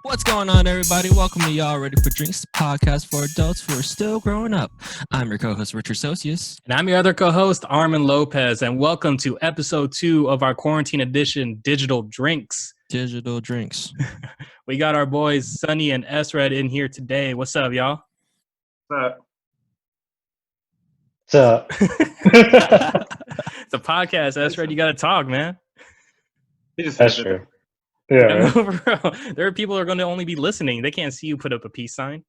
What's going on, everybody? Welcome to Y'all Ready for Drinks, the podcast for adults who are still growing up. I'm your co-host, Richard Socius. And I'm your other co-host, Arman Lopez, and welcome to episode 2 of our quarantine edition, Digital Drinks. Digital Drinks. We got our boys, Sunni and S-Red, in here today. What's up, y'all? What's up? It's a podcast, S-Red. You got to talk, man. That's true. Yeah. Bro, there are people who are going to only be listening. They can't see you put up a peace sign.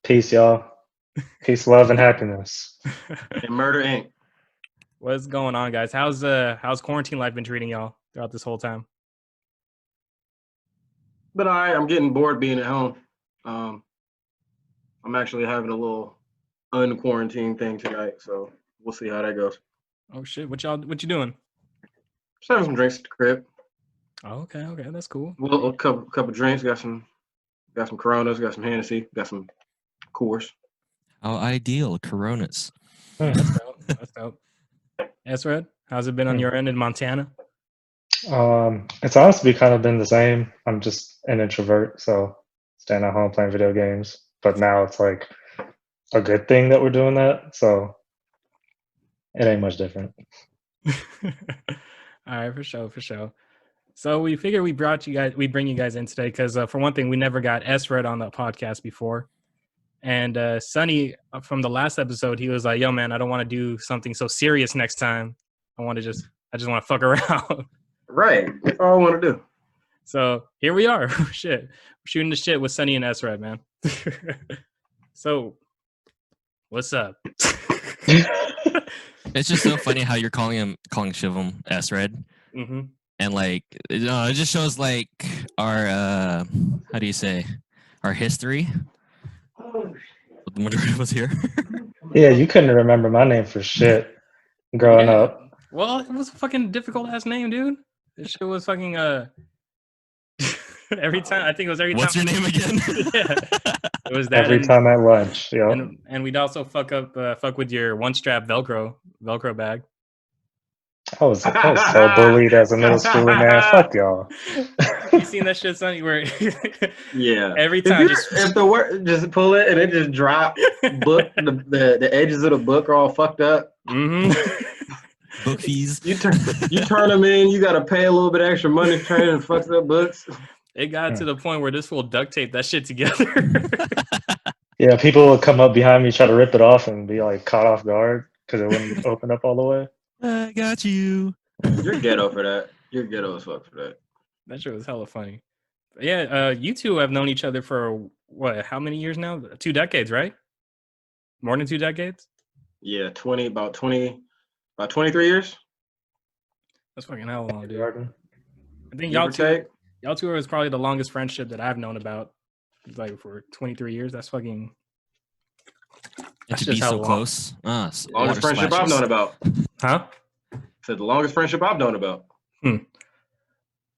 Peace, y'all. Peace, love, and happiness. And Murder Inc. What's going on, guys? How's quarantine life been treating y'all throughout this whole time? But I'm getting bored being at home. I'm actually having a little unquarantine thing tonight, so we'll see how that goes. Oh shit! What you doing? Just having some drinks at the crib. Oh, okay, that's cool. Well, a couple drinks. Got some Coronas. Got some Hennessy. Got some Coors. How ideal, Coronas. That's dope. S-Red, how's it been on your end in Montana? It's honestly kind of been the same. I'm just an introvert, so staying at home playing video games. But now it's like a good thing that we're doing that, so it ain't much different. All right, for sure. So we figured we'd bring you guys in today because for one thing, we never got S-Red on the podcast before. And Sunni, from the last episode, he was like, yo, man, I don't want to do something so serious next time. I just want to fuck around. Right. That's all I want to do. So here we are. Shit. We're shooting the shit with Sunni and S-Red, man. So what's up? It's just so funny how you're calling Shivam S-Red. Mm-hmm. And like, it just shows like our, how do you say, our history. The majority of us here. Yeah, you couldn't remember my name for shit growing up. Well, it was a fucking difficult ass name, dude. This shit was fucking every time. I think it was every What's time. your name again? Yeah, it was that Every time at lunch. Yeah. And we'd also fuck with your one strap Velcro bag. I was so bullied as a middle schooler, man. Fuck y'all. You seen that shit, Sunni? Where Yeah. every time if the word just pull it and it just drop book the edges of the book are all fucked up. Mm-hmm. Book fees. You turn them in. You got to pay a little bit extra money to turn in fucked up books. It got to the point where this fool duct taped that shit together. Yeah, people would come up behind me, try to rip it off, and be like caught off guard because it wouldn't open up all the way. I got you. You're ghetto for that. You're ghetto as fuck for that. That shit was hella funny. But yeah, you two have known each other for what? How many years now? 2 decades, right? More than 2 decades? Yeah, about 23 years. That's fucking hella long, dude. I think Y'all two is probably the longest friendship that I've known about. Like for 23 years. That's fucking. And to be so close. Longest friendship I've known about. Huh? Said the longest friendship I've known about.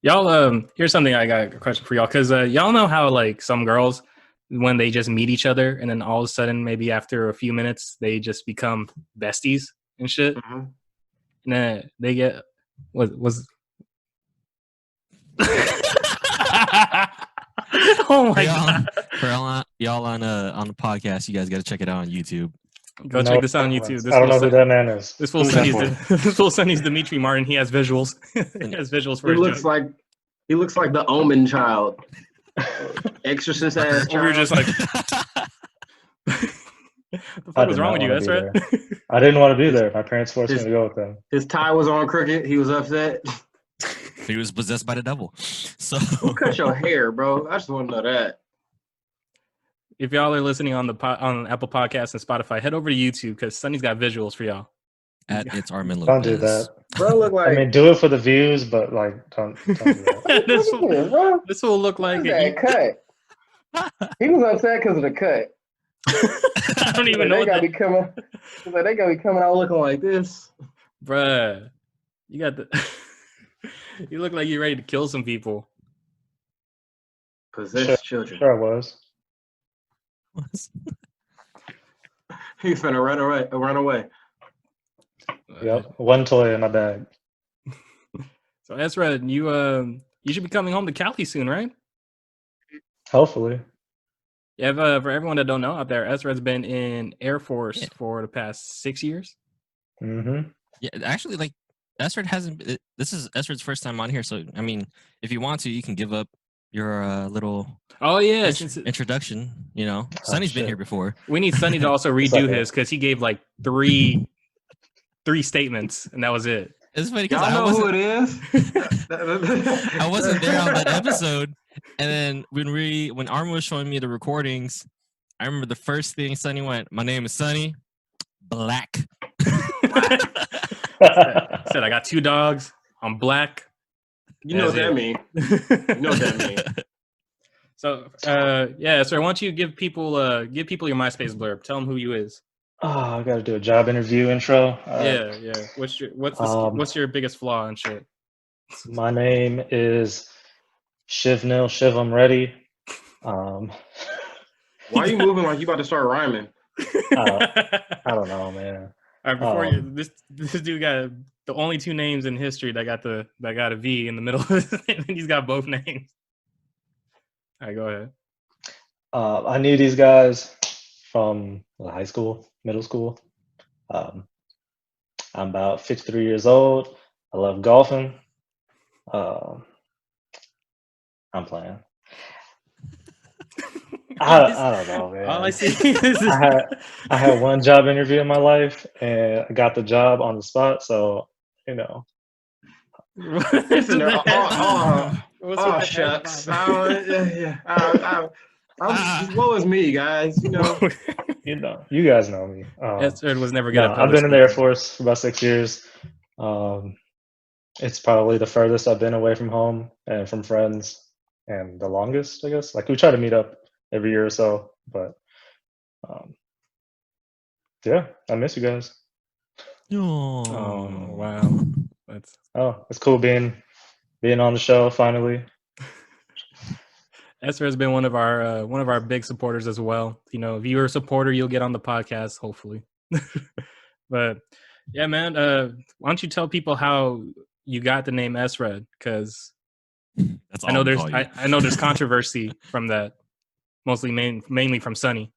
Y'all, here's something I got a question for y'all. Because y'all know how like some girls, when they just meet each other and then all of a sudden, maybe after a few minutes, they just become besties and shit. Mm-hmm. And then they get, oh my god! For y'all on the podcast, you guys got to check it out on YouTube. Go check this out on YouTube. I don't know who that man is. This fool Sunni's Dimitri Martin. He has visuals. He has visuals for. He looks like the Omen child, Exorcist ass child. We were just like, the fuck was wrong with you? That's right. I didn't want to be there. My parents forced me to go with them. His tie was on crooked. He was upset. He was possessed by the devil. So who cut your hair, bro? I just want to know that. If y'all are listening on Apple Podcasts and Spotify, head over to YouTube because Sunni's got visuals for y'all. At ItsArmanLopez. Don't do that. Bro, look like. I mean, do it for the views, but like, don't do that. this will look like that cut. He was upset because of the cut. I don't even know. They gotta be coming out looking like this, bruh. You got the. You look like you're ready to kill some people. Possess children. Sure, I was. He's finna run away. Yep, one toy in my bag. So S-Red, you should be coming home to Cali soon, right? Hopefully. Yeah, for everyone that don't know out there, Ezra's been in Air Force Yeah. for the past 6 years. Mm-hmm. Yeah, actually, like Esred hasn't. This is Esred's first time on here, so I mean, if you want to, you can give up your little Oh yeah, since introduction. You know, Sunny's been shit. here before. we need Sunny to also It's redo okay. his because he gave like three statements and that was it. It's funny because Y'all know who it is? I wasn't there on that episode, and then when Armin was showing me the recordings, I remember the first thing Sunny went, "My name is Sunny, black." Said I got 2 dogs. I'm black. You know what that means. You know what that means. So yeah, so why don't you give people your MySpace blurb? Tell them who you is. Oh, I got to do a job interview intro. All right. Yeah. What's your biggest flaw and shit? My name is Shivam Reddy. Why are you moving like you about to start rhyming? I don't know, man. All right, before this dude got the only 2 names in history that got a V in the middle of his name, and he's got both names. All right, go ahead. I knew these guys from high school, middle school. I'm about 53 years old. I love golfing. I'm playing. I don't know, man. All I see is I had one job interview in my life, and I got the job on the spot. So, you know. Listen, oh shucks. Woe is me, guys. You know. You guys know me. It was never good. I've been in the Air Force for about 6 years. It's probably the furthest I've been away from home and from friends, and the longest, I guess. Like, we try to meet up every year or so, but yeah, I miss you guys. Oh wow, it's cool being on the show finally. Esther has been one of our big supporters as well. You know, if you're a supporter, you'll get on the podcast, hopefully. But yeah, man, why don't you tell people how you got the name Esred? Because I know there's controversy from that, mostly mainly from Sunny.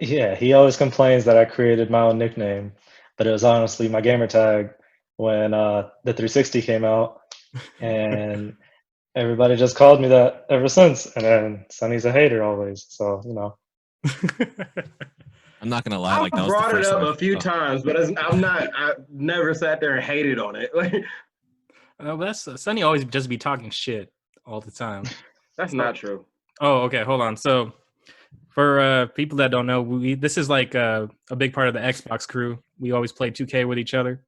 Yeah, he always complains that I created my own nickname, but it was honestly my gamer tag when the 360 came out, and everybody just called me that ever since. And then Sunny's a hater always, so you know. I'm not gonna lie, like that was brought the it first up one. a few times, but I never sat there and hated on it. That's Sunny always just be talking shit all the time. That's not true. Oh, okay, hold on. So for people that don't know, this is like a big part of the Xbox crew. We always play 2K with each other,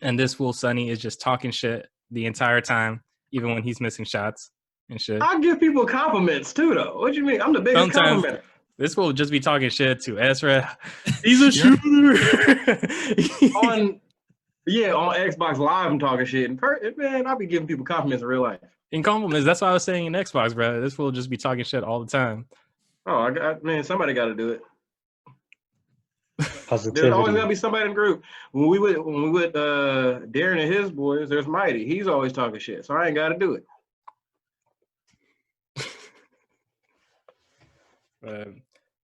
and this fool Sunny is just talking shit the entire time, even when he's missing shots and shit. I give people compliments too, though. What do you mean? I'm the biggest complimenter. This will just be talking shit to Ezra. He's a shooter. on Xbox Live, I'm talking shit. Man, I'll be giving people compliments in real life. In compliments, that's what I was saying in Xbox, bro. This will just be talking shit all the time. Oh, somebody got to do it. Positivity. There's always got to be somebody in the group. When we with Darren and his boys, there's Mighty. He's always talking shit, so I ain't got to do it.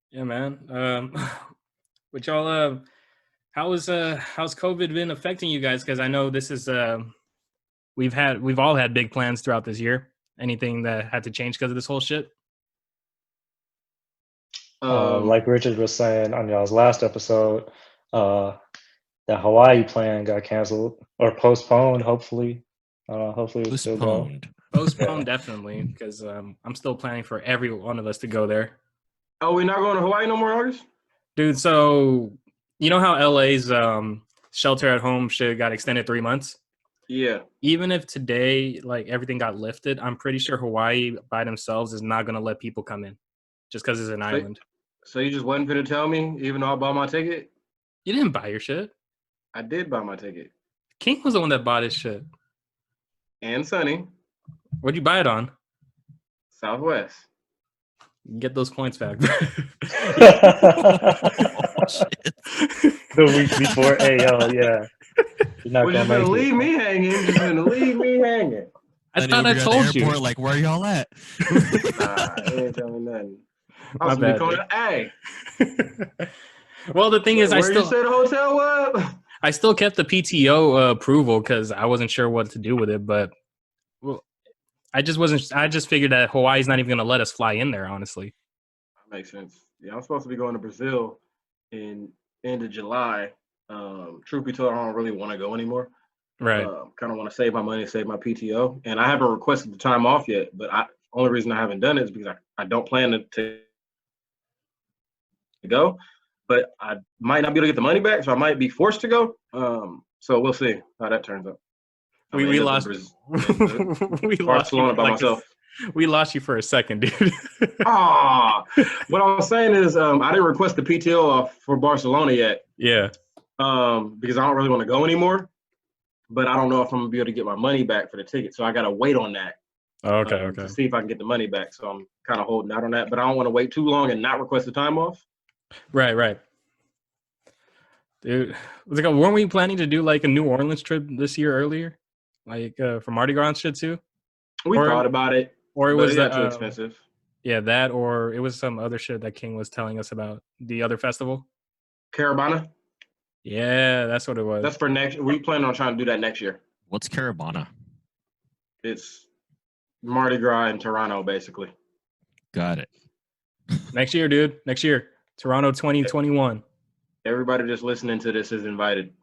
Yeah, man. But y'all, how's COVID been affecting you guys? Because I know this is we've all had big plans throughout this year. Anything that had to change because of this whole shit? Like Richard was saying on y'all's last episode, the Hawaii plan got canceled or postponed. Hopefully, hopefully it will still go. Postponed, definitely, because I'm still planning for every one of us to go there. Oh, we're not going to Hawaii no more, August? Dude, so you know how LA's shelter at home shit got extended 3 months? Yeah. Even if today, like, everything got lifted, I'm pretty sure Hawaii by themselves is not going to let people come in just because it's an island. So you just wasn't going to tell me, even though I bought my ticket? You didn't buy your shit. I did buy my ticket. King was the one that bought his shit. And Sunny. What'd you buy it on? Southwest. Get those points back. The week before AO, yeah. You're not gonna leave me hanging. Just gonna leave me hanging. I Then thought we I were at told the you. airport, like, where y'all at? Nah, he ain't telling me nothing. I My was gonna be bad, calling, hey, Well, the thing is, where you say the hotel was? I still kept the PTO approval because I wasn't sure what to do with it, but well, I just figured that Hawaii's not even going to let us fly in there, honestly. That makes sense. Yeah, I'm supposed to be going to Brazil in end of July. Truth be told, I don't really want to go anymore. Right. Kind of want to save my money, save my PTO, and I haven't requested the time off yet. But only reason I haven't done it is because I don't plan to go. But I might not be able to get the money back, so I might be forced to go. So we'll see how that turns out. We lost. We lost you Barcelona for by like myself. we lost you for a second, dude. Ah, what I was saying is I didn't request the PTO off for Barcelona yet. Yeah. Because I don't really want to go anymore. But I don't know if I'm gonna be able to get my money back for the ticket, so I gotta wait on that. Okay. To see if I can get the money back. So I'm kind of holding out on that, but I don't want to wait too long and not request the time off. Right. Dude, weren't we planning to do like a New Orleans trip this year earlier, like for Mardi Gras and shit too? We Or- thought about it, Or it but was it got too expensive. Yeah, that, or it was some other shit that King was telling us about, the other festival. Caravana, Yeah, that's what it was. that's for next. We plan on trying to do that next year. What's Caravana? It's Mardi Gras in Toronto, basically. Got it. Next year, dude. Next year. Toronto 2021. Everybody just listening to this is invited.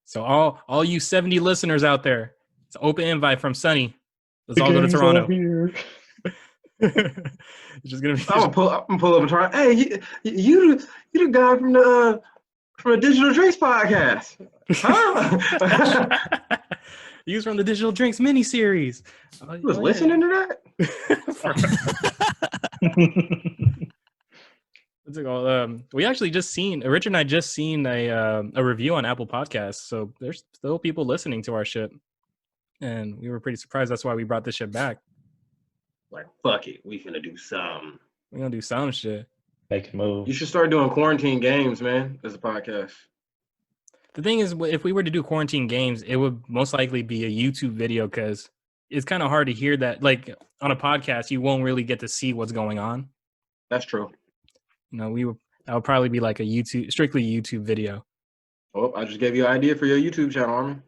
So all you 70 listeners out there, it's an open invite from Sunny. Let's The all go to gang's all Toronto. here. It's just gonna be I'm gonna pull up and try. Hey, you the guy from the Digital Drinks podcast, huh? Use from the Digital Drinks mini series. You was listening to that? What's it called? We actually just seen Richard and I just seen a review on Apple Podcasts. So there's still people listening to our shit, and we were pretty surprised. That's why we brought this shit back. Like, fuck it, we finna do some. We're gonna do some shit. Make a move. You should start doing quarantine games, man, as a podcast. The thing is, if we were to do quarantine games, it would most likely be a YouTube video because it's kind of hard to hear that. Like on a podcast, you won't really get to see what's going on. That's true. You know, that would probably be like a strictly YouTube video. Oh, I just gave you an idea for your YouTube channel, Arman.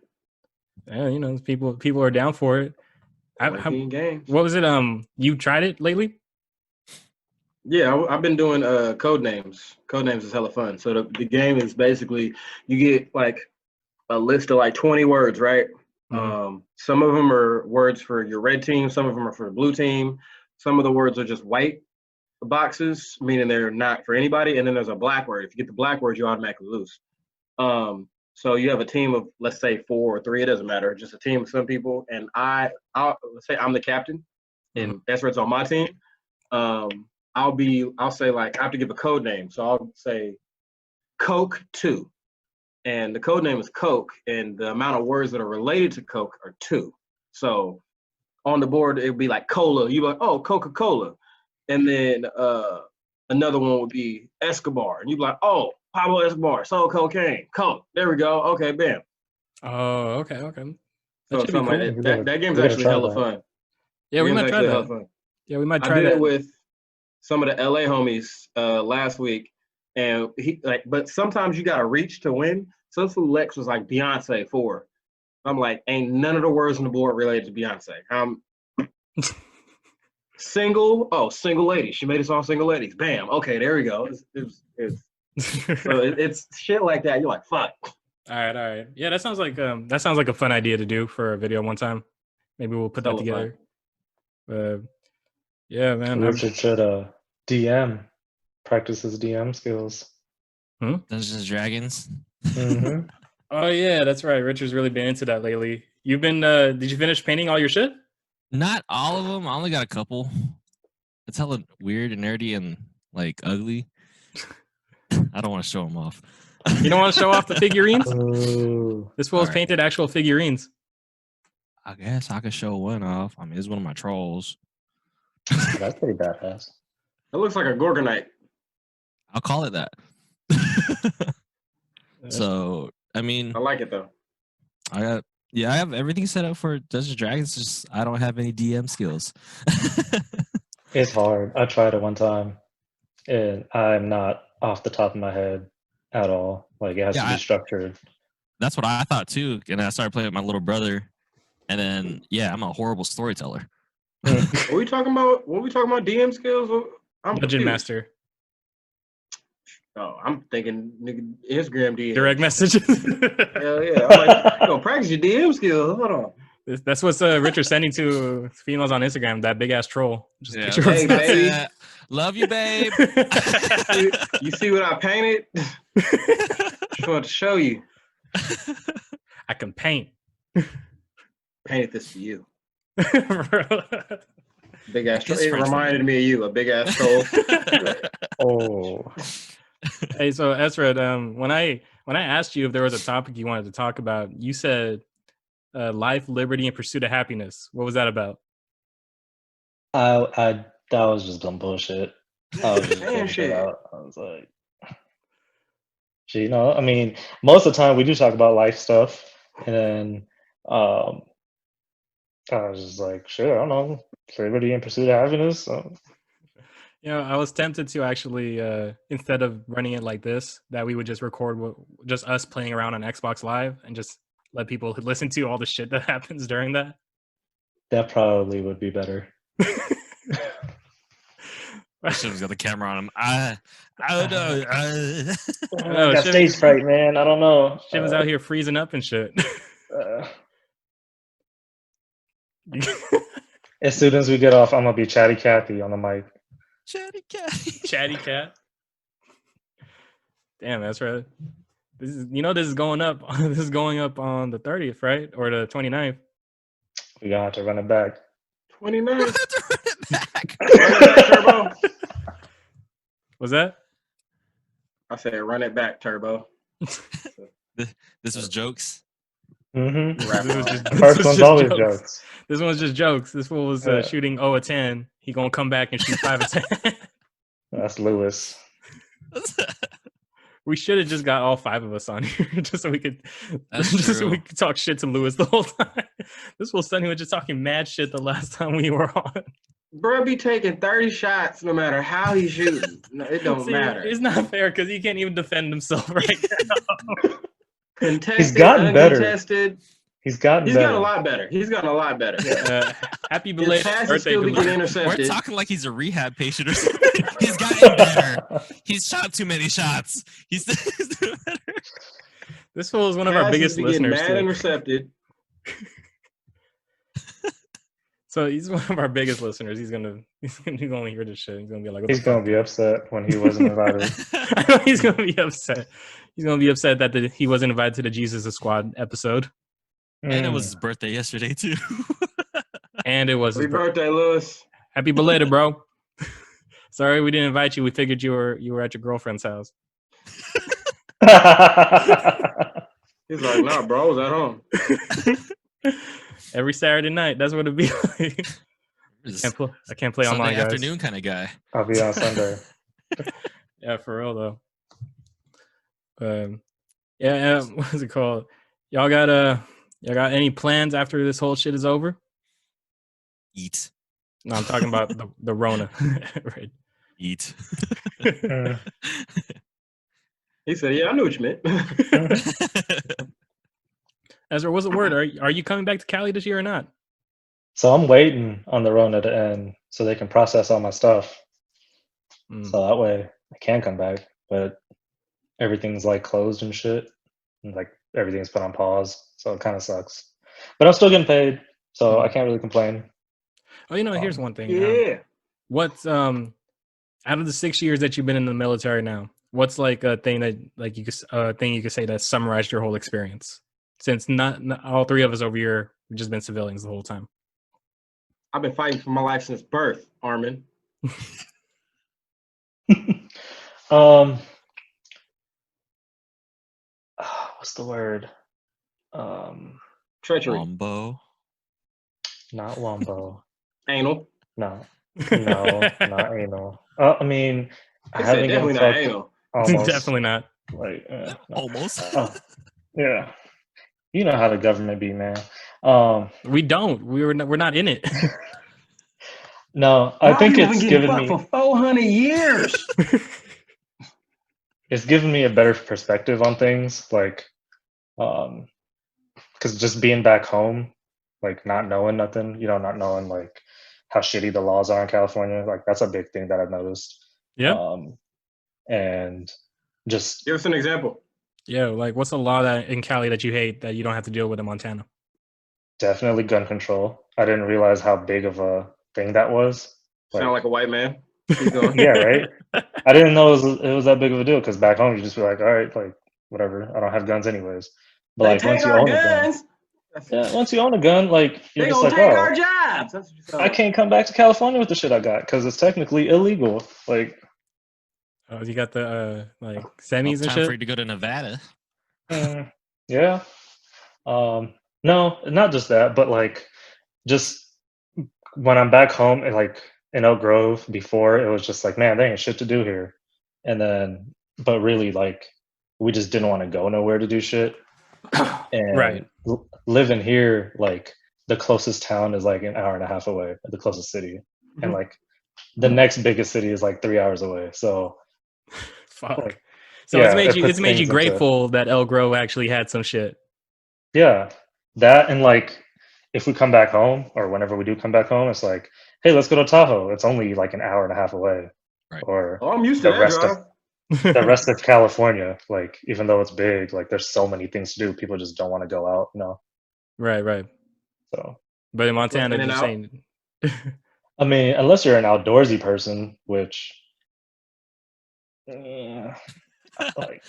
Yeah, you know, people are down for it. Quarantine games. What was it? You tried it lately? Yeah, I've been doing code names. Code names is hella fun. So the game is basically you get like a list of like 20 words, right? Mm-hmm. Some of them are words for your red team. Some of them are for the blue team. Some of the words are just white boxes, meaning they're not for anybody. And then there's a black word. If you get the black word, you automatically lose. So you have a team of, let's say 4 or 3, it doesn't matter, just a team of some people. And I'll let's say I'm the captain, and that's where it's on my team. I'll say like I have to give a code name. So I'll say Coke 2. And the code name is Coke, and the amount of words that are related to Coke are 2. So on the board, it would be like cola. You'd be like, oh, Coca-Cola. And then another one would be Escobar. And you'd be like, oh, Pablo Escobar, sold cocaine, Coke. There we go. Okay, bam. Oh, okay. So something cool. like that game's actually hella fun. Yeah, we might try that. Fun. Yeah, we might try I did that. it with some of the LA homies last week. And but sometimes you gotta reach to win. So Lex was like Beyonce 4. I'm like, ain't none of the words on the board related to Beyonce. Single lady. She made a song, Single Ladies. Bam. Okay, there we go. It's shit like that. You're like, fuck. All right. Yeah, that sounds like a fun idea to do for a video one time. Maybe we'll put that together. Yeah, man. Richard should practice his DM skills. Dungeons and Dragons. Mm-hmm. Oh yeah, that's right. Richard's really been into that lately. You've been did you finish painting all your shit? Not all of them. I only got a couple. It's hella weird and nerdy and like ugly. I don't want to show them off. You don't want to show off the figurines? Ooh. This fool's All right. painted actual figurines. I guess I could show one off. I mean, it's one of my trolls. That's pretty badass. It looks like a Gorgonite. I'll call it that. So, I mean, I like it though. I got Yeah, I have everything set up for Dungeons and Dragons. Just I don't have any DM skills. It's hard. I tried it one time, and I'm not off the top of my head at all. Like it has to Yeah, be structured. that's what I thought too. And I started playing with my little brother, and then yeah, I'm a horrible storyteller. What we talking about? What we talking about? DM skills? I'm Dungeon confused. Master. Oh, I'm thinking nigga, Instagram DM. Direct messages. Hell yeah. I'm like, yo, practice your DM skills. Hold on. That's what Richard's sending to females on Instagram. That big ass troll. Just Yeah, picture hey, of that's baby. it. Love you, babe. You see what I painted? Just wanted to show you. I can paint. Painted this for you. Bro. Big ass troll. His It friends reminded me of you, a big ass troll. Oh, Hey, so Ezra, when I asked you if there was a topic you wanted to talk about, you said life, liberty, and pursuit of happiness. What was that about? I that was just dumb bullshit. I was just Damn figuring shit. it out. I was like, gee, I mean, most of the time we do talk about life stuff, and then I was just like, sure, I don't know, liberty and pursuit of happiness. So. You know, I was tempted to actually, instead of running it like this, that we would just record just us playing around on Xbox Live and just let people listen to all the shit that happens during that. That probably would be better. Shiv's got the camera on him. I don't know. Oh, I got Shiv- stage fright, man. I don't know. Shit was out here freezing up and shit. As soon as we get off, I'm gonna be chatty Cathy on the mic. Chatty cat. Chatty cat. Damn, that's right. This is going up. This is going up on the 30th, right? Or the 29th. We gonna have to run it back. 29. Run it back. Run it back, Turbo. Was that? I said, run it back, Turbo. This was jokes. Mm-hmm. Wrap This was on. just- The this first was one's just always jokes. jokes. This one's just jokes. This fool was Yeah. shooting 0 of 10. He gonna come back and shoot 5 of 10. That's Lewis. We should have just got all 5 of us on here just so we could That's just so true. we could talk shit to Lewis the whole time. This fool Sunny was just talking mad shit the last time we were on. Bro be taking 30 shots no matter how he's shooting. No, it don't See, matter. It's not fair because he can't even defend himself right now. Contested, He's gotten better. uncontested. He's gotten He's better. gotten a lot better. He's gotten a lot better. Happy His belated passes birthday still to be getting Lewis. We're intercepted. talking like he's a rehab patient or something. He's gotten better. He's shot too many shots. He's doing better. This fool is one of our Passes biggest be getting listeners. mad too. intercepted. So he's one of our biggest listeners. He's gonna hear this shit. He's gonna be like, what He's the fuck? gonna be upset when he wasn't invited. I know he's gonna be upset. He's gonna be upset that he wasn't invited to the Jesus Squad episode. And it was his birthday yesterday too. And it was Happy his birthday, Lewis. Happy belated, bro. Sorry we didn't invite you. We figured you were at your girlfriend's house. He's like, nah, bro, I was at home. Every Saturday night. That's what it'd be like. I can't play Sunday online, guys. afternoon kind of guy. I'll be on Sunday. Yeah, for real though. Yeah, what's it called? Y'all got any plans after this whole shit is over? Eat. No, I'm talking about the Rona. Right. Eat. He said, yeah, I knew what you meant. Ezra, what's the word? Are you coming back to Cali this year or not? So I'm waiting on the Rona to end so they can process all my stuff. So that way I can come back, but everything's like closed and shit. And like everything's put on pause. So it kind of sucks. But I'm still getting paid, so I can't really complain. Oh, here's one thing. Yeah. What's out of the 6 years that you've been in the military now, what's like a thing that like you could say that summarized your whole experience? Since not all 3 of us over here, we've just been civilians the whole time. I've been fighting for my life since birth, Arman. What's the word? Treachery. Wombo. Not wombo. Anal. No, not anal. I mean, I He said haven't definitely given not fuck anal. almost. Definitely not. Like, no. Almost. Oh, yeah. You know how the government be, man. We don't. We're not in it. No, I Black think people been it's getting given fucked me for 400 years. it's given me a better perspective on things, like because just being back home, like not knowing nothing, not knowing like how shitty the laws are in California, like that's a big thing that I've noticed. Yeah. And just Give us an example. Yeah, like what's a law that in Cali that you hate that you don't have to deal with in Montana? definitely gun control. I didn't realize how big of a thing that was. Sound like a white man. Keep going. Yeah, right. I didn't know it was that big of a deal because back home you just be like, all right, like whatever. I don't have guns anyways. But They like once take you our own a gun, guns. yeah, once you own a gun, like you're They just gonna like, take oh, our jobs. That's what you I can't come back to California with the shit I got because it's technically illegal. Like, Oh, you got the like Well, semis and time for you shit. to go to Nevada. yeah. No, not just that, but like just when I'm back home and like in Oak Grove before, it was just like, man, there ain't shit to do here. And then, but really, like, we just didn't want to go nowhere to do shit. And Right. living here, like, the closest town is like an hour and a half away, the closest city. And like, the next biggest city is like 3 hours away. So, Fuck. like, So yeah, it's puts made you things into- grateful that El Grove actually had some shit. Yeah, that and like if we come back home or whenever we do come back home, it's like, hey, let's go to Tahoe. It's only like an hour and a half away. Right. Or Oh, I'm used to the that rest of drive. the rest of California, like even though it's big, like there's so many things to do, people just don't want to go out, Right. So But in Montana, In and you're out. saying I mean, unless you're an outdoorsy person, which like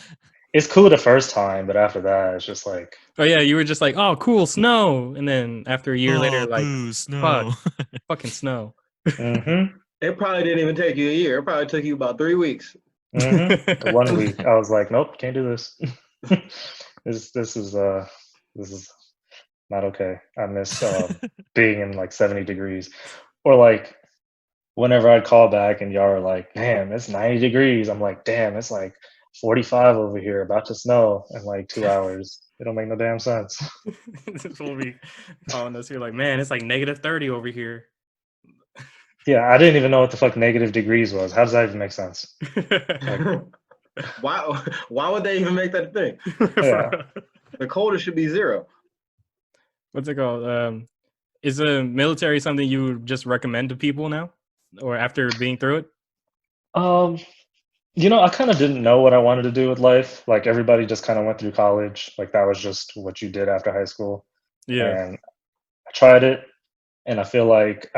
it's cool the first time, but after that, it's just like, oh yeah, you were just like, oh cool, snow. And then after a year later, like boo, snow. fucking snow. mm-hmm, It probably didn't even take you a year. It probably took you about 3 weeks. mm-hmm. 1 week, I was like, nope, can't do this. This is not okay. I miss being in like 70 degrees, or like whenever I call back and y'all are like, damn, it's 90 degrees. I'm like, damn, it's like 45 over here, about to snow in like 2 hours. It don't make no damn sense. This will be calling us here like, man, it's like -30 over here. Yeah, I didn't even know what the fuck negative degrees was. How does that even make sense? Why would they even make that a thing? Yeah. The coldest should be 0. What's it called? Is the military something you would just recommend to people now, or after being through it? I kind of didn't know what I wanted to do with life. Like everybody just kind of went through college. Like that was just what you did after high school. Yeah. And I tried it, and I feel like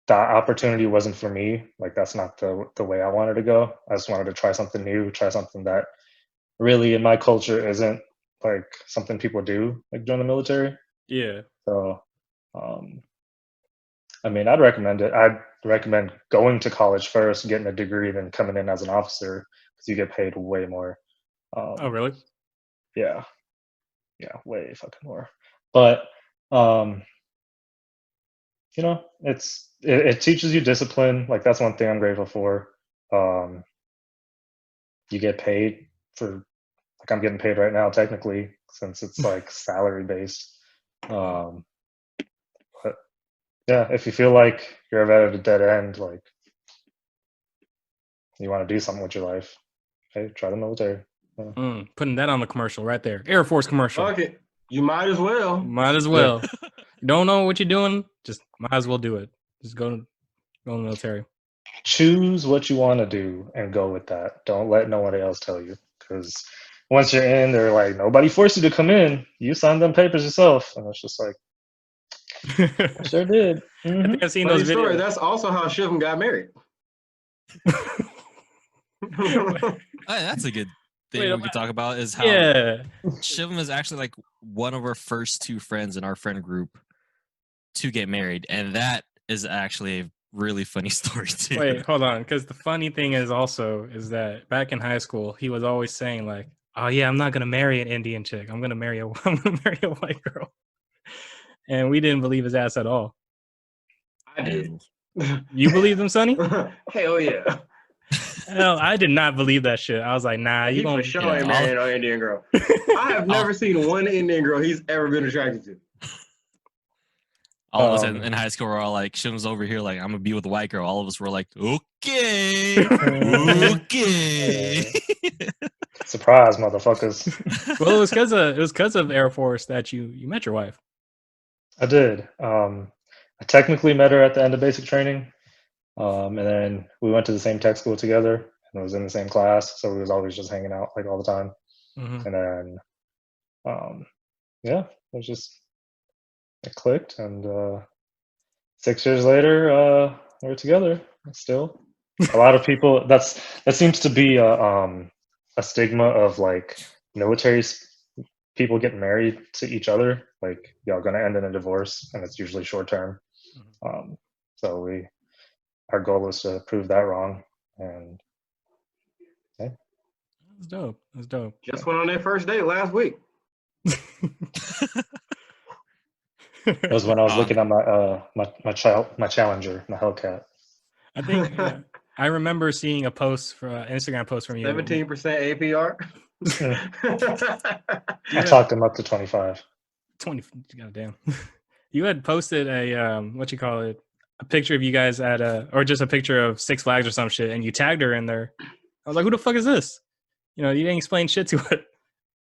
that opportunity wasn't for me. Like that's not the way I wanted to go. I just wanted to try something new, try something that really in my culture isn't like something people do, like join the military. Yeah. So, I mean, I'd recommend it. I'd recommend going to college first, getting a degree, then coming in as an officer because you get paid way more. Oh, really? Yeah, way fucking more. But it teaches you discipline. Like that's one thing I'm grateful for. You get paid for, like I'm getting paid right now technically since it's like salary based. But yeah, if you feel like you're ever at a dead end, like you want to do something with your life, hey, try the military. Putting that on the commercial right there. Air Force commercial. Fuck it. You might as well. Might as well. Don't know what you're doing, just might as well do it. Just go in the military. Choose what you want to do and go with that. Don't let nobody else tell you, because once you're in, they're like, nobody forced you to come in. You signed them papers yourself, and it's just like, I sure did. I think I've seen Funny those story. videos. That's also how Shivam got married. That's a good thing Wait, we could talk about is how Yeah. Shivam is actually like one of our first 2 friends in our friend group to get married, and that is actually a really funny story too. Wait, hold on, because the funny thing is that back in high school, he was always saying like, "Oh yeah, I'm not gonna marry an Indian chick. I'm gonna marry a white girl," and we didn't believe his ass at all. I did. You believed him, Sonny? Hell yeah. Hell, I did not believe that shit. I was like, nah, you He for gonna. sure ain't Yeah, marrying no Indian girl. I have never seen one Indian girl he's ever been attracted to. all of us in high school were all like, Shim's over here, like, I'm gonna be with a white girl. All of us were like, okay, okay. Surprise, motherfuckers. Well, it was because of Air Force that you met your wife. I did. I technically met her at the end of basic training. And then we went to the same tech school together and was in the same class. So we was always just hanging out like all the time. Mm-hmm. And then, yeah, it clicked. And 6 years later, we're together still. A lot of people, that seems to be a stigma of like military people getting married to each other. Like y'all gonna end in a divorce, and it's usually short term. So our goal is to prove that wrong. And That's dope. That's dope. Just went on their first date last week. it was when I was looking at my Challenger, my Hellcat. I think I remember seeing a post for Instagram post from you. 17% APR. I talked him up to 25. 20. Goddamn. You had posted a what you call it, a picture of you guys at or just a picture of Six Flags or some shit, and you tagged her in there. I was like, who the fuck is this? You know, you didn't explain shit to it.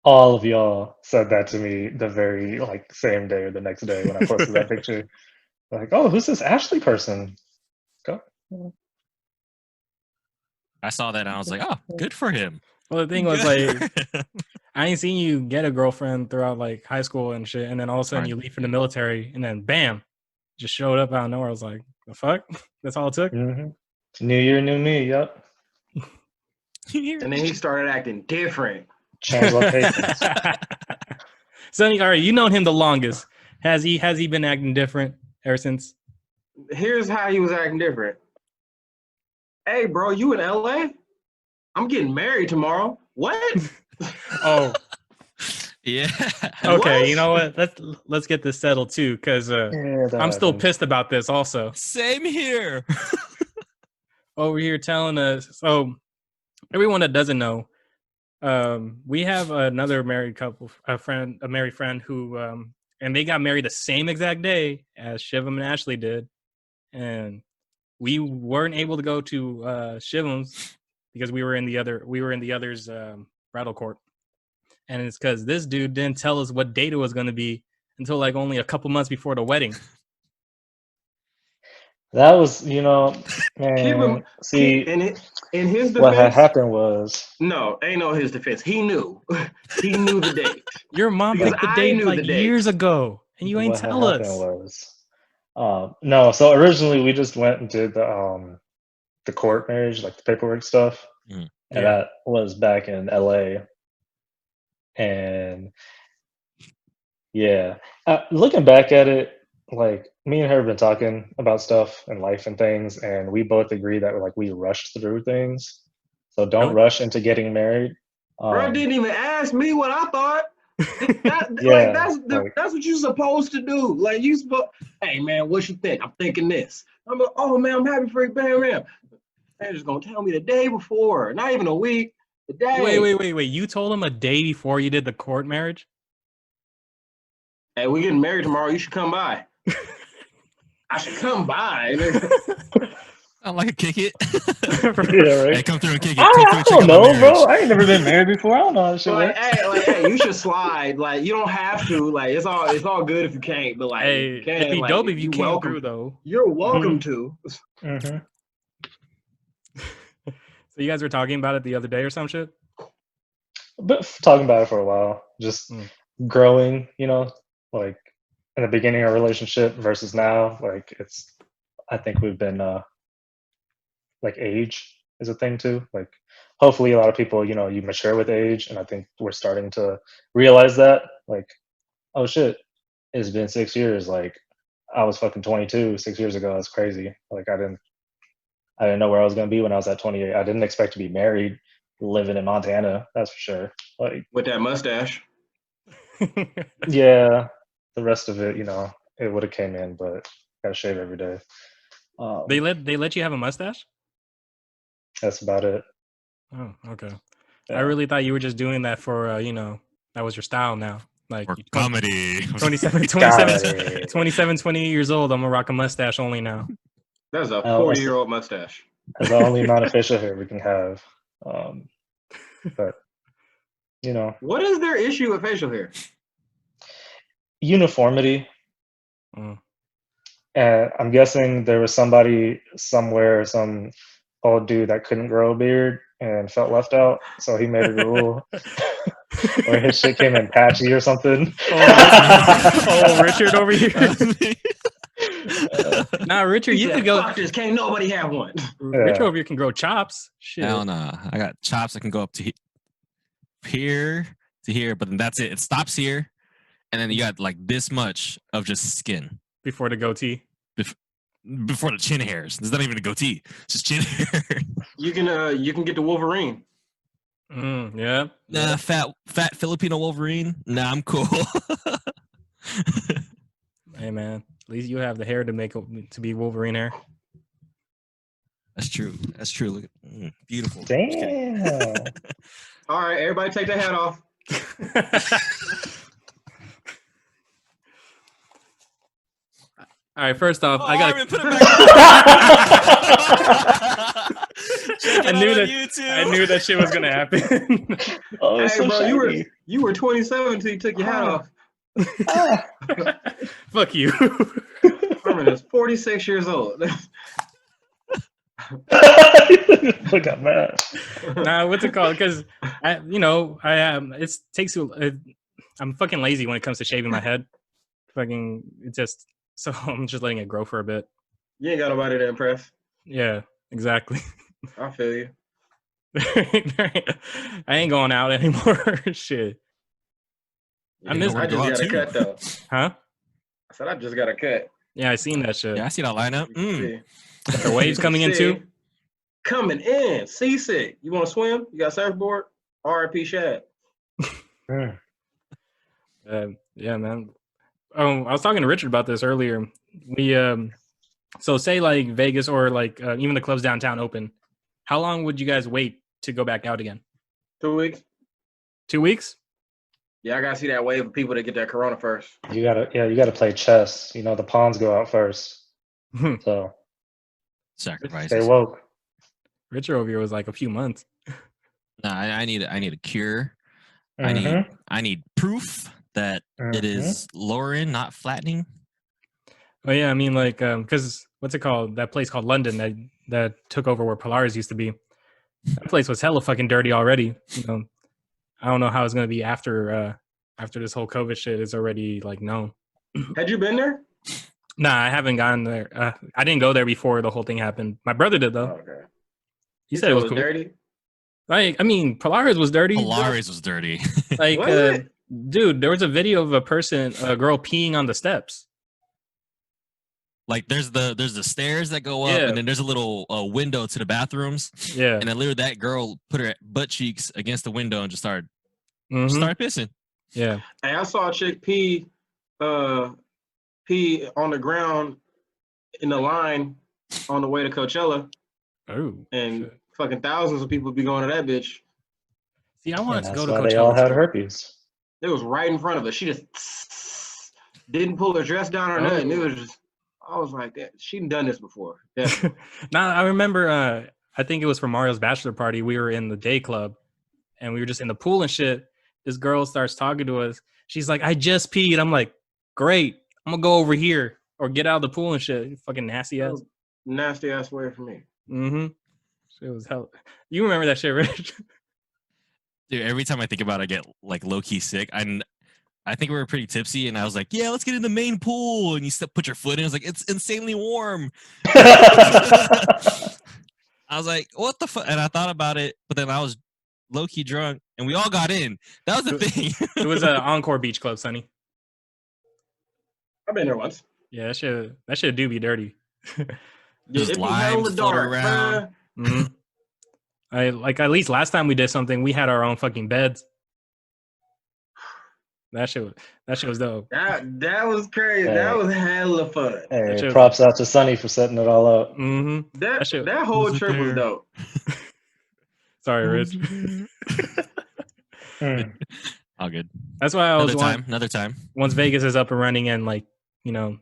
All of y'all said that to me the very like same day or the next day when I posted that picture. Like, oh, who's this Ashley person? Go. I saw that and I was like, oh, good for him. Well, the thing was like, I ain't seen you get a girlfriend throughout like high school and shit, and then all of a sudden you leave for the military, and then bam, just showed up out of nowhere. I was like, the fuck? That's all it took. Mm-hmm. New year, new me. Yep. And then he started acting different. Change locations. Sonny, all right, you known him the longest. Has he been acting different ever since? Here's how he was acting different. Hey, bro, you in LA? I'm getting married tomorrow. What? Oh, yeah. okay. What? You know what? Let's get this settled too, because I'm still pissed about this. Also, Same here. over here telling us. So, everyone that doesn't know, we have another married couple, a married friend who, and they got married the same exact day as Shivam and Ashley did, and we weren't able to go to Shivam's because we were in the other's bridal court, and it's because this dude didn't tell us what date it was going to be until like only a couple months before the wedding. That was, man. See, in his defense, what had happened was no, ain't no his defense. He knew. He knew the date. Your mom Because picked the I date knew like the date. years ago, and you ain't what had tell happened us. was, no. So originally we just went and did the court marriage, like the paperwork stuff, and that was back in LA. And yeah, looking back at it, like me and her have been talking about stuff and life and things, and we both agree that like we rushed through things. So don't Really? rush into getting married. Bro didn't even ask me what I thought. Yeah, That's what you're supposed to do. Like you supposed, hey man, what you think? I'm thinking this. I'm like, oh man, I'm happy for you, bam. They're just gonna tell me the day before, not even a week. The day. Wait. You told him a day before you did the court marriage? Hey, we getting married tomorrow. You should come by. I should come by. I like to kick it. Yeah, right. Hey, come through and kick it. I don't know, bro. I ain't never been married before. I don't know how this shit works. Hey, you should slide. Like, you don't have to. Like, it's all good if you can't. But like, Hey, it'd be dope if you came through though. You're welcome to. Mm-hmm. So you guys were talking about it the other day or some shit? But talking about it for a while, just growing, like in the beginning of a relationship versus now, like I think we've been, like age is a thing too. Like hopefully a lot of people, you mature with age, and I think we're starting to realize that, like, oh shit, it's been 6 years. Like I was fucking 22 6 years ago. That's crazy. Like I didn't know where I was gonna be when I was at 28. I didn't expect to be married, living in Montana. That's for sure. Like with that mustache. Yeah, the rest of it, it would have came in, but gotta shave every day. They let you have a mustache? That's about it. Oh, okay. Yeah. I really thought you were just doing that for that was your style now. Like Or comedy. 27, Comedy. 27, 28 years old. I'm gonna rock a mustache only now. That's a Oh, that's 40-year-old mustache. That's the only amount of facial hair we can have. But What is their issue with facial hair? uniformity. Mm. And I'm guessing there was somebody somewhere, some old dude that couldn't grow a beard and felt left out, so he made a rule where his shit came in patchy or something. Oh, Richard over here. Nah, Richard, He you said, could go. "Fuck this, can't nobody have one." Richard Yeah. over here can grow chops. Shit. Hell no. I got chops that can go up to here to here, but then that's it. It stops here. And then you got like this much of just skin Before the goatee. before the chin hairs. There's not even a goatee. It's just chin hair. You can get the Wolverine. Yeah. Nah, fat Filipino Wolverine. Nah, I'm cool. Hey man, at least you have the hair to be Wolverine hair. That's true. That's true. Look at beautiful. Damn. All right, everybody take their hat off. All right, first off, I got. Arman, put it back. Check it I out knew on that. YouTube. I knew that shit was gonna happen. Oh, it's Hey, so bro, shiny. you were 27 until you took your hat off. Ah. Fuck you. Arman is 46 years old. Look at that. Nah, what's it called? Because I am. It takes you. I'm fucking lazy when it comes to shaving my head. Fucking, it just. So I'm just letting it grow for a bit. You ain't got nobody to impress. Yeah, exactly. I feel you. I ain't going out anymore. Shit. I miss. I just got a cut though. Huh? I said I just got a cut. Yeah, I seen that shit. Yeah, I see that lineup. See. Got the waves coming in too. Coming in. Seasick. You want to swim? You got surfboard? R.I.P. Shad. Mm. Yeah, man. I was talking to Richard about this earlier. We so say like Vegas or like even the clubs downtown open. How long would you guys wait to go back out again? 2 weeks. 2 weeks? Yeah, I gotta see that wave of people that get that corona first. You gotta play chess. The pawns go out first. So Sacrifices. stay woke. Richard over here was like a few months. Nah, I need a cure. Mhm. I need proof that it is lowering, not flattening. Oh yeah, I mean like because what's it called? That place called London that took over where Polaris used to be. That place was hella fucking dirty already. I don't know how it's gonna be after this whole COVID shit is already like known. Had you been there? Nah, I haven't gone there. I didn't go there before the whole thing happened. My brother did though. Okay. He said it was cool. dirty. Like, I mean, Polaris was dirty. Polaris was dirty. Like, Was it? dude, there was a video of a girl peeing on the steps. Like there's the stairs that go up, Yeah. and then there's a little window to the bathrooms. Yeah. And then literally that girl put her butt cheeks against the window and just started Mhm. pissing. Yeah. Hey, I saw a chick pee on the ground in the line on the way to Coachella, Oh. and shit. fucking thousands of people be going to that bitch. See, I And wanted to that's go to why Coachella. they all had too. herpes. It was right in front of us. She just didn't pull her dress down or nothing. It was just, I was like, she'd done this before. Yeah. Now I remember. I think it was for Mario's bachelor party. We were in the day club, and we were just in the pool and shit. This girl starts talking to us. She's like, "I just peed." I'm like, "Great, I'm gonna go over here or get out of the pool and shit." You fucking nasty ass. Nasty ass way for me. Mm-hmm. It was hell. You remember that shit, Rich? Dude, every time I think about it, I get like low key sick. I think we were pretty tipsy, and I was like, "Yeah, let's get in the main pool." And you put your foot in. I was like, "It's insanely warm." I was like, "What the fuck?" And I thought about it, but then I was low key drunk, and we all got in. That was the thing. It was an Encore Beach Club, Sonny. I've been there once. Yeah, that shit do be dirty. Yeah, Just it be limes hella floating dark, around. bruh. Mm-hmm. I like at least last time we did something, we had our own fucking beds. That shit was dope. That was crazy. Hey. That was hella fun. Hey, shit was- props out to Sunny for setting it all up. Mm-hmm. That shit- whole was it trip was there? dope. Sorry, Rich. Mm. All good. That's why I was Another time. once Vegas is up and running and like, you know,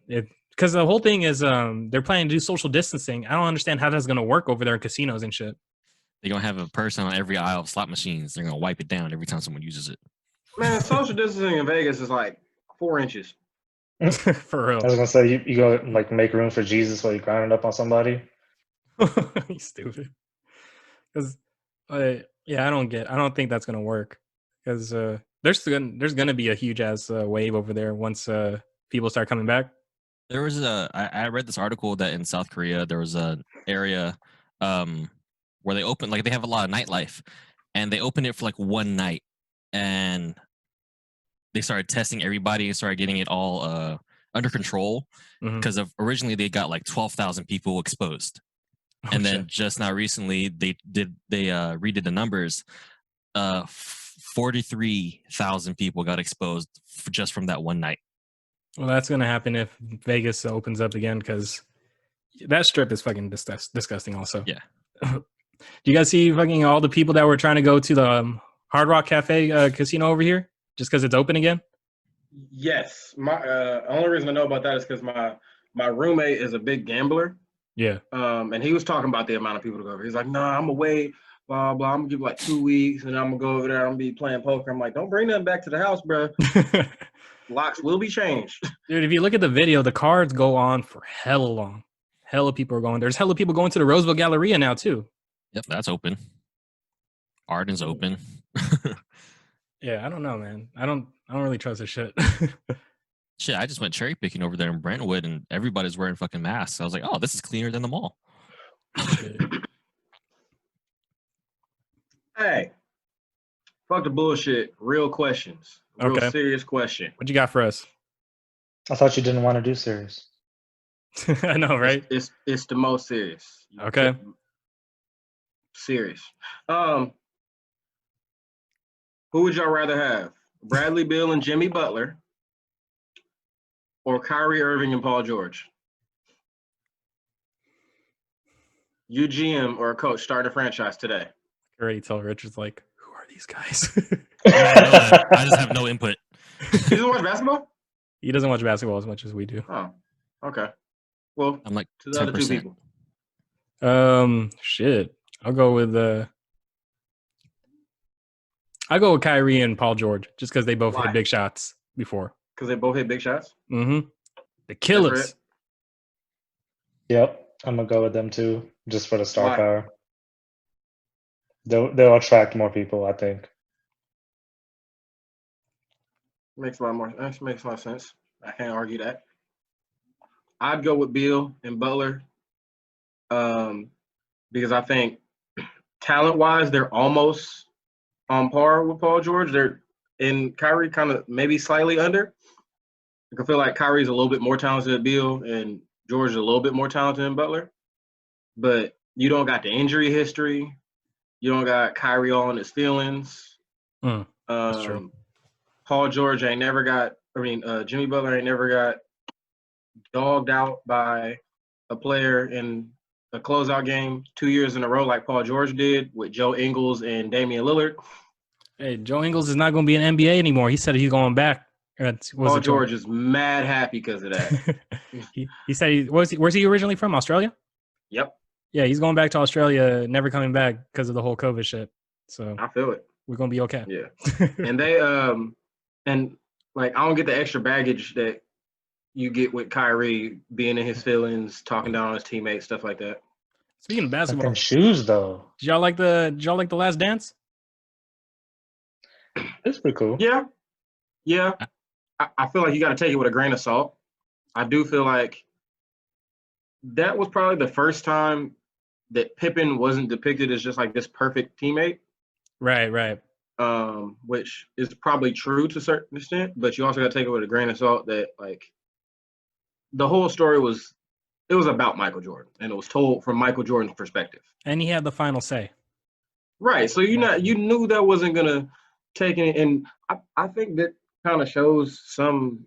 because the whole thing is they're planning to do social distancing. I don't understand how that's gonna work over there in casinos and shit. They're gonna have a person on every aisle of slot machines. They're gonna wipe it down every time someone uses it. Man, social distancing in Vegas is like 4 inches. For real. I was gonna say you go like make room for Jesus while you grinding up on somebody. You stupid. Because yeah, I don't think that's gonna work. Because there's gonna be a huge ass wave over there once people start coming back. There was I read this article that in South Korea there was an area where they open, like, they have a lot of nightlife, and they opened it for like one night, and they started testing everybody and started getting it all under control, Mhm. because of originally they got like 12,000 people exposed, and then shit. just now recently they redid the numbers. 43,000 people got exposed just from that one night. Well, that's gonna happen if Vegas opens up again because that strip is fucking disgusting. Also, Yeah. Do you guys see fucking all the people that were trying to go to the Hard Rock Cafe casino over here just because it's open again? Yes, my only reason I know about that is because my roommate is a big gambler. Yeah. And he was talking about the amount of people to go over. He's like, "Nah, I'm gonna wait, blah blah. I'm gonna give like 2 weeks, and I'm gonna go over there. I'm gonna be playing poker." I'm like, "Don't bring nothing back to the house, bro. Locks will be changed." Dude, if you look at the video, the cards go on for hella long. Hella people are going. There's hella people going to the Roseville Galleria now too. Yep, that's open. Arden's open. Yeah, I don't know, man. I don't really trust this shit. Shit, I just went cherry picking over there in Brentwood, and everybody's wearing fucking masks. I was like, oh, this is cleaner than the mall. Hey, fuck the bullshit. Real questions. Real Okay. serious question. What you got for us? I thought you didn't want to do series. I know, right? It's the most serious. Okay. Serious. Who would y'all rather have? Bradley Beal and Jimmy Butler, or Kyrie Irving and Paul George? You GM or a coach starting a franchise today? I already tell Richard's like, who are these guys? I just have no input. You doesn't watch basketball? He doesn't watch basketball as much as we do. Oh, okay. Well, I'm like to the other 2 10%. people. Shit. I'll go with Kyrie and Paul George just because they both Why? hit big shots before. Because they both hit big shots? Mm-hmm. The killers. That's Yep, I'm gonna go with them too, just for the star Why? power. They'll attract more people, I think. Makes a lot of sense. I can't argue that. I'd go with Beal and Butler, because I think talent-wise they're almost on par with Paul George. They're in Kyrie kind of maybe slightly under. I feel like Kyrie's a little bit more talented than Beal, and George is a little bit more talented than Butler. But you don't got the injury history. You don't got Kyrie all in his feelings. That's true. Paul George ain't never got. Jimmy Butler ain't never got dogged out by a player in a closeout game 2 years in a row like Paul George did with Joe Ingles and Damian Lillard. Hey, Joe Ingles is not going to be an NBA anymore. He said he's going back. Paul George is mad happy because of that. he said where's he originally from? Australia? Yep, Yeah, he's going back to Australia, never coming back because of the whole COVID shit. So I feel it. we're going to be okay. Yeah, and they and like I don't get the extra baggage that you get with Kyrie being in his feelings, talking down on his teammates, stuff like that. Speaking of basketball, Fucking shoes though. did y'all like the Last Dance? It's pretty cool. Yeah. I feel like you got to take it with a grain of salt. I do feel like that was probably the first time that Pippen wasn't depicted as just like this perfect teammate. Right. Which is probably true to a certain extent, but you also got to take it with a grain of salt that like the whole story was about Michael Jordan, and it was told from Michael Jordan's perspective. And he had the final say. Right. So you knew that wasn't gonna take it, and I think that kind of shows some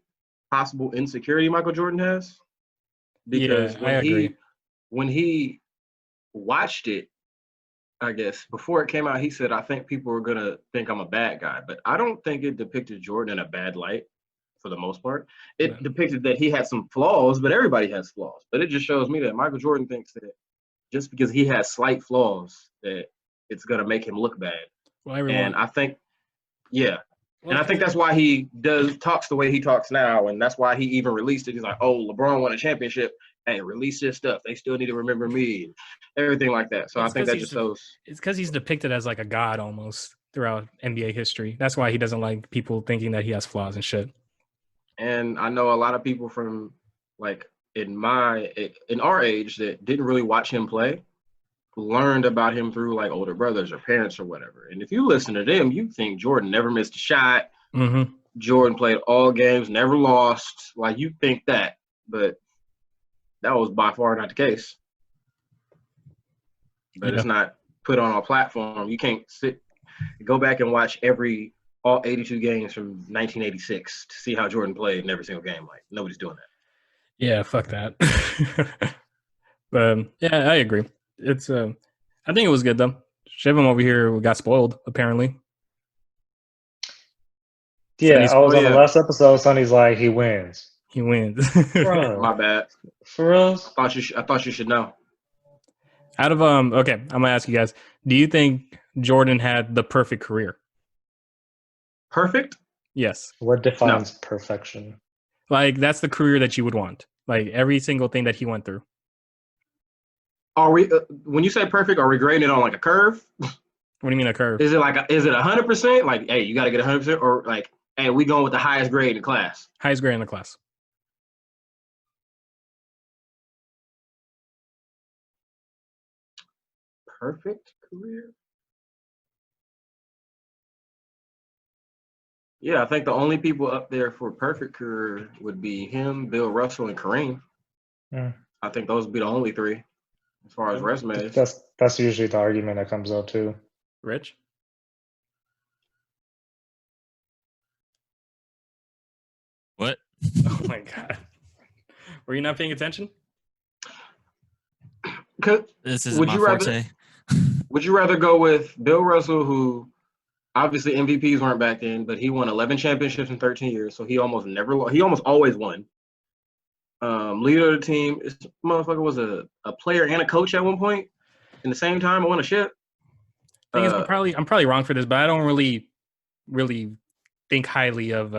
possible insecurity Michael Jordan has. Because Yeah, I agree. when he watched it, I guess before it came out, he said, "I think people are gonna think I'm a bad guy," but I don't think it depicted Jordan in a bad light for the most part. It depicted that he had some flaws, but everybody has flaws. But it just shows me that Michael Jordan thinks that just because he has slight flaws, that it's gonna make him look bad. Well, everyone. And I think, yeah. Well, And I think that's why he talks the way he talks now, and that's why he even released it. He's like, "Oh, LeBron won a championship. Hey, release this stuff. They still need to remember me," and everything like that. So I think that just shows. It's because he's depicted as like a god almost throughout NBA history. That's why he doesn't like people thinking that he has flaws and shit. And I know a lot of people from like in our age that didn't really watch him play, learned about him through like older brothers or parents or whatever. And if you listen to them, you think Jordan never missed a shot. Mm-hmm. Jordan played all games, never lost. Like you think that, but that was by far not the case. But it's not put on a platform. You can't go back and watch all 82 games from 1986 to see how Jordan played in every single game. Like nobody's doing that. Yeah, fuck that. But yeah, I agree. It's I think it was good though. Shivam over here got spoiled apparently. Yeah, I was on the last episode. Sonny's like, he wins. He wins. Bro, my bad. For real? I thought you should know. Out of okay, I'm gonna ask you guys. Do you think Jordan had the perfect career? Perfect? Yes. What defines perfection? Like that's the career that you would want. Like every single thing that he went through. Are we when you say perfect, are we grading it on like a curve? What do you mean a curve? Is it 100%? Like, hey, you got to get 100%, or like, hey, we going with the highest grade in the class? Highest grade in the class. Perfect career? Yeah, I think the only people up there for perfect career would be him, Bill Russell, and Kareem. Yeah. I think those would be the only three as far as resumes. That's usually the argument that comes up too. Rich? What? Oh my god. Were you not paying attention? This is my forte. Would you rather go with Bill Russell, who obviously MVPs weren't back then, but he won 11 championships in 13 years, so he almost always won. Leader of the team. This motherfucker was a player and a coach at one point in the same time. I won a ship. Thing is, I'm probably wrong for this, but I don't really think highly of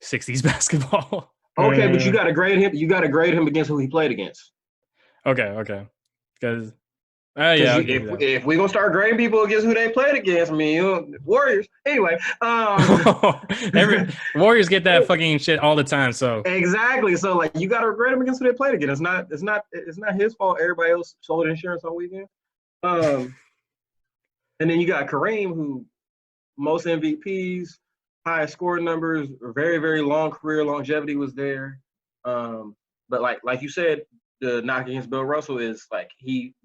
60s basketball. Okay, but you got to grade him. You got to grade him against who he played against. Okay, because if we're gonna start grading people against who they played against, I mean, Warriors. Anyway, Warriors get that fucking shit all the time. So exactly. So like, you got to grade them against who they played against. It's not his fault. Everybody else sold insurance on weekend. And then you got Kareem, who most MVPs, highest scoring numbers, very very long career, longevity was there. But like you said, the knock against Bill Russell is like he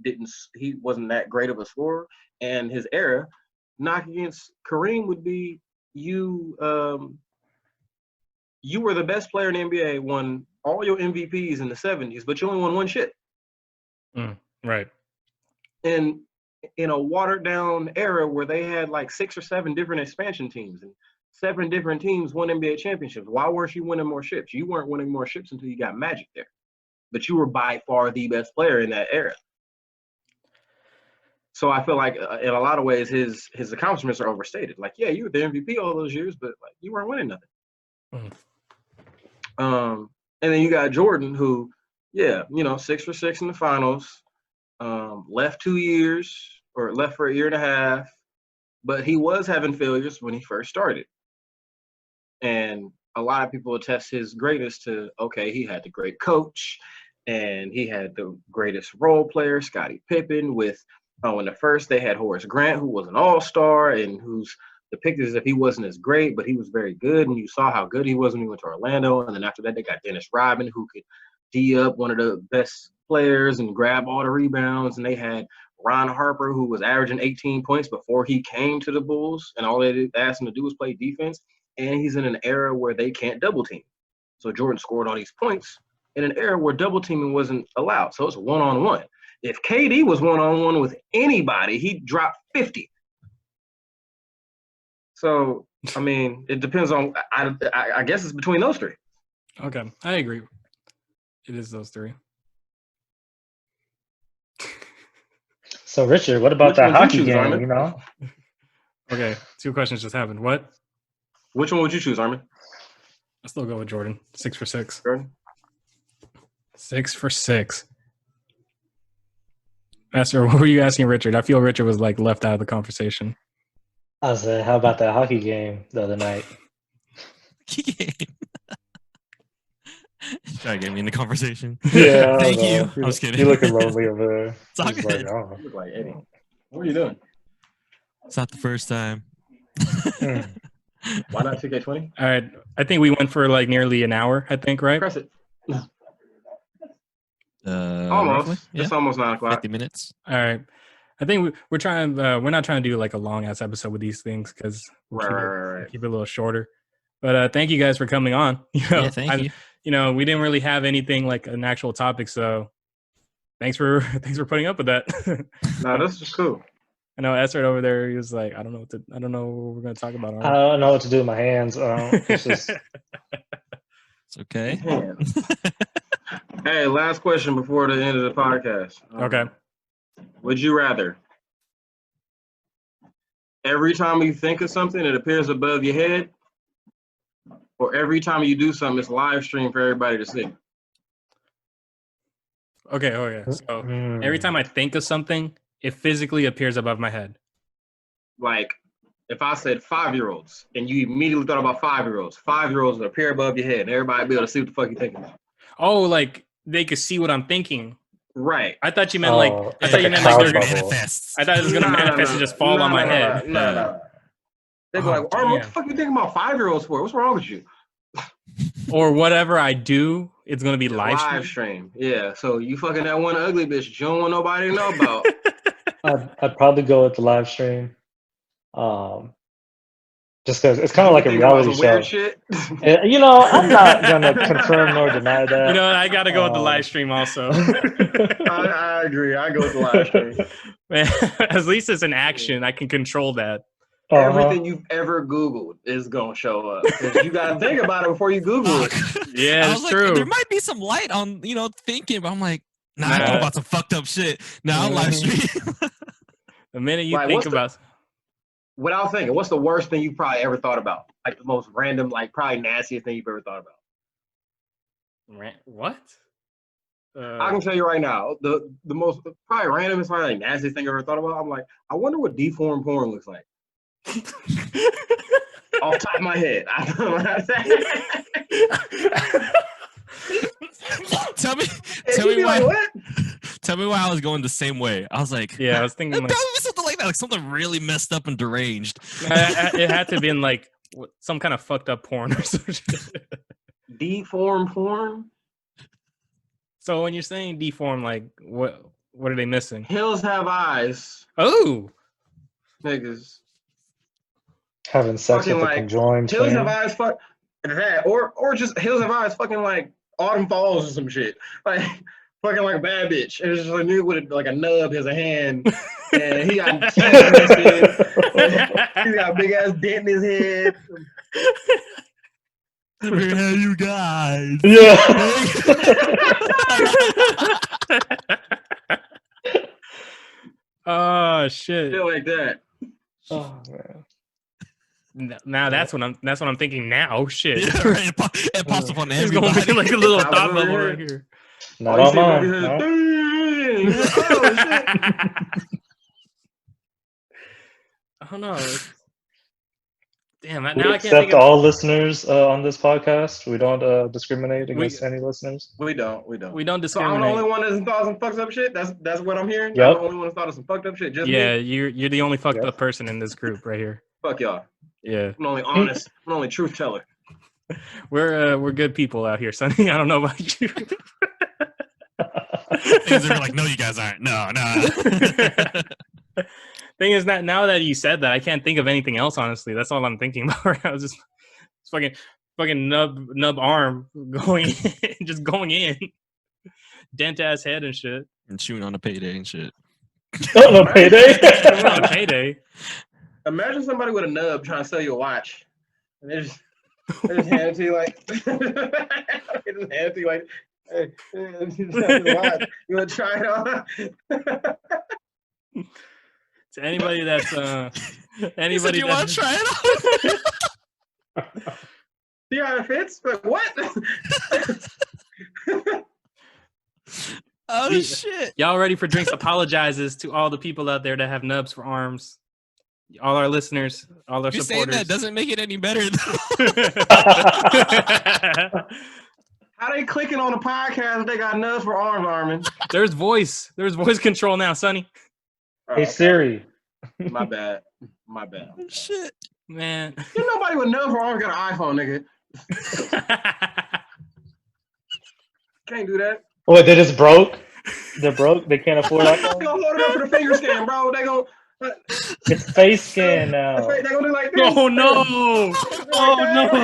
wasn't that great of a scorer, and his era. Knock against Kareem would be you were the best player in the NBA, won all your MVPs in the 70s, but you only won one shit. Right. And in a watered down era where they had like 6 or 7 different expansion teams and 7 different teams won NBA championships, why weren't you winning more ships? You weren't winning more ships until you got Magic there. But you were by far the best player in that era. So I feel like in a lot of ways his accomplishments are overstated. Like, yeah, you were the MVP all those years, but like you weren't winning nothing. And then you got Jordan, who, 6 for 6 in the finals, left 2 years or left for a year and a half, but he was having failures when he first started. And a lot of people attest his greatness to, okay, he had the great coach and he had the greatest role player, Scottie Pippen, with, in the first they had Horace Grant, who was an all-star and who's depicted as if he wasn't as great, but he was very good. And you saw how good he was when he went to Orlando. And then after that, they got Dennis Rodman, who could D up one of the best players and grab all the rebounds. And they had Ron Harper, who was averaging 18 points before he came to the Bulls, and all they asked him to do was play defense. And he's in an era where they can't double team. So Jordan scored all these points in an era where double teaming wasn't allowed. So it's one-on-one. If KD was one-on-one with anybody, he'd drop 50. So, I mean, it depends on – I guess it's between those three. Okay, I agree. It is those three. So, Richard, what about Which that one would hockey you choose, game, Arman? you know? Okay, 2 questions just happened. What? Which one would you choose, Arman? I'll still go with Jordan. 6 for 6. Jordan? 6 for 6. Master, what were you asking Richard? I feel Richard was like left out of the conversation. I said, how about that hockey game the other night? Try to get me in the conversation. Yeah. Thank you. I was kidding. You're looking lonely over there. It's all He's good. like, oh. You look like Eddie. What are you doing? It's not the first time. Why not 2K20? All right. I think we went for like nearly an hour, I think, right? Press it. Roughly? Almost. It's almost 9 o'clock. 50 minutes. All right. I think we're trying. We're not trying to do like a long ass episode with these things because Right. keep it a little shorter. But thank you guys for coming on. Yeah, thank you. We didn't really have anything like an actual topic, so thanks for putting up with that. No, this is cool. I know Essert over there. He was like, I don't know what we're gonna talk about. I don't know what to do with my hands. It's just It's okay. Hey, last question before the end of the podcast. Okay. Would you rather every time you think of something, it appears above your head, or every time you do something, it's live streamed for everybody to see? Okay. So every time I think of something, it physically appears above my head. Like, if I said 5-year-olds and you immediately thought about 5-year-olds, 5-year-olds would appear above your head and everybody would be able to see what the fuck you're thinking. Oh, like they could see what I'm thinking. Right. I thought you meant like I it's thought you like a meant like cloud they're gonna bubble. Manifests. I thought it was gonna manifest and just fall on my head. No. They'd be Oh, like, Arman, what the damn. fuck you thinking about 5-year-olds for? What's wrong with you? Or whatever I do, it's gonna be live streamed. stream. Yeah. So you fucking that one ugly bitch you don't want nobody to know about. I'd probably go with the live stream. Just because it's kind of like a Think about reality some show. weird shit. I'm not gonna confirm nor deny that. I gotta go with the live stream also. I agree. I go with the live stream. Man, at least it's an action. I can control that. Everything you've ever Googled is gonna show up. 'Cause you gotta think about it before you Google it. Yeah, I it's was true. like, there might be some light on, thinking, but I'm like, nah, I Nah. know about some fucked up shit. Now I'll live stream. The minute you Like, think what's the- about Without thinking, what's the worst thing you've probably ever thought about? Like the most random, like probably nastiest thing you've ever thought about. what? I can tell you right now, the most probably randomest, probably like nastiest thing I've ever thought about. I'm like, I wonder what deformed porn looks like. Off the top of my head. I don't know what I'm saying. Tell me why. Like, what? Tell me why I was going the same way. I was like, Yeah, I was thinking it'd like probably be something like that, like something really messed up and deranged. it had to have been like some kind of fucked up porn or something. Deformed porn? So when you're saying deform, like what are they missing? Hills have eyes, Oh, niggas. Having sex Fucking with a like, conjoined Hills twin. have eyes, fuck that, or just Hills have eyes, fucking like Autumn Falls or some shit, like fucking like a bad bitch. And it's just like a nigga with like a nub as a hand, and he got teeth missing. He's got a big ass dent in his head. Hey, you guys. Yeah. oh shit! Shit like that. Oh man. Now that's what I'm thinking now. Shit, Yeah, right. It pops up on it's going to everybody. be like a little Pops thought over bubble here. right here. Not All on you see mine. is No. ding. He's like, oh shit. I don't know. Damn, We now I can't accept think of. all listeners on this podcast. We don't discriminate against any listeners. We don't. We don't So I'm the discriminate. only one that's thought of some fucked up shit. That's what I'm hearing. Yep. I'm the only one that's thought of some fucked up shit. Just Yeah, me. you're the only fucked Yep. up person in this group right here. Fuck y'all. Yeah, I'm the only honest. I'm the only truth teller. we're good people out here, Sonny. I don't know about you. Things are like, no, you guys aren't. No. Thing is that now that you said that, I can't think of anything else. Honestly, that's all I'm thinking about right now. Just fucking nub arm going, just going in, dent ass head and shit. And shooting on a payday and shit. Oh, no payday. On a payday. Imagine somebody with a nub trying to sell you a watch, and they just hand it to you like, they just hand it to you like, hey, you want to try it on? To anybody that's anybody you that want to try it on? See how it fits? Like, what? Oh shit! Y'all ready for drinks? Apologizes to all the people out there that have nubs for arms. All our listeners, all our You're supporters. saying that doesn't make it any better. How they clicking on the podcast if they got nubs for arms, Armin? There's voice control now, Sonny. Hey Siri. My bad. Shit, Man. Ain't nobody with nubs for arms got an iPhone, nigga. Can't do that. What? They just broke. They're broke. They can't afford They iPhone. gonna hold it up for the finger scan, bro. They gonna. It's face scan now. They gonna do like this. Oh no! Oh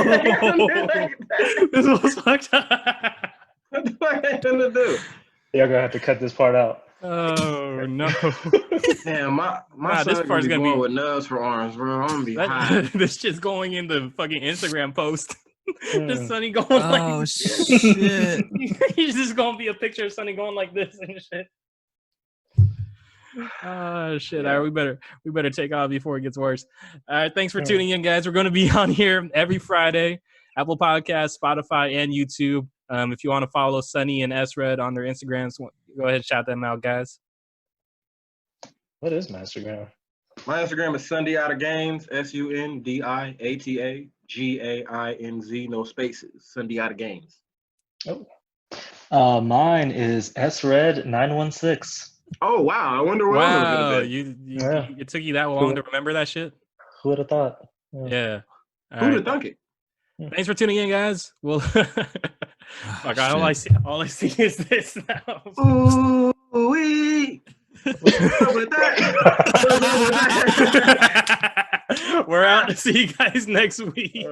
They gonna do no! like that. This was fucked up. What they gonna do? Y'all gonna have to cut this part out. Oh no! Damn, my Nah, this son part's gonna gonna be born be- with nubs for arms, bro. I'm gonna be high. This shit's going in the fucking Instagram post. Just Hmm. Sonny going oh like shit! He's just gonna be a picture of Sonny going like this and shit. Oh shit! All right, we better take off before it gets worse. All right, thanks for tuning in, guys. We're going to be on here every Friday, Apple Podcasts, Spotify, and YouTube. If you want to follow Sunny and S-Red on their Instagrams, go ahead and shout them out, guys. What is my Instagram? My Instagram is Sunday Out of Games, SUNDIATAGAINZ, no spaces. Sunday Out of Games. Oh. Mine is SRed916. Oh wow! I wonder what Wow, I'm Yeah. it took you that long to remember that shit? Who would have thought? Yeah. All Who'd right. have thunk it? Thanks for tuning in, guys. Well, fuck, all I see is this now. Ooh wee! What's up with that? We're out to see you guys next week.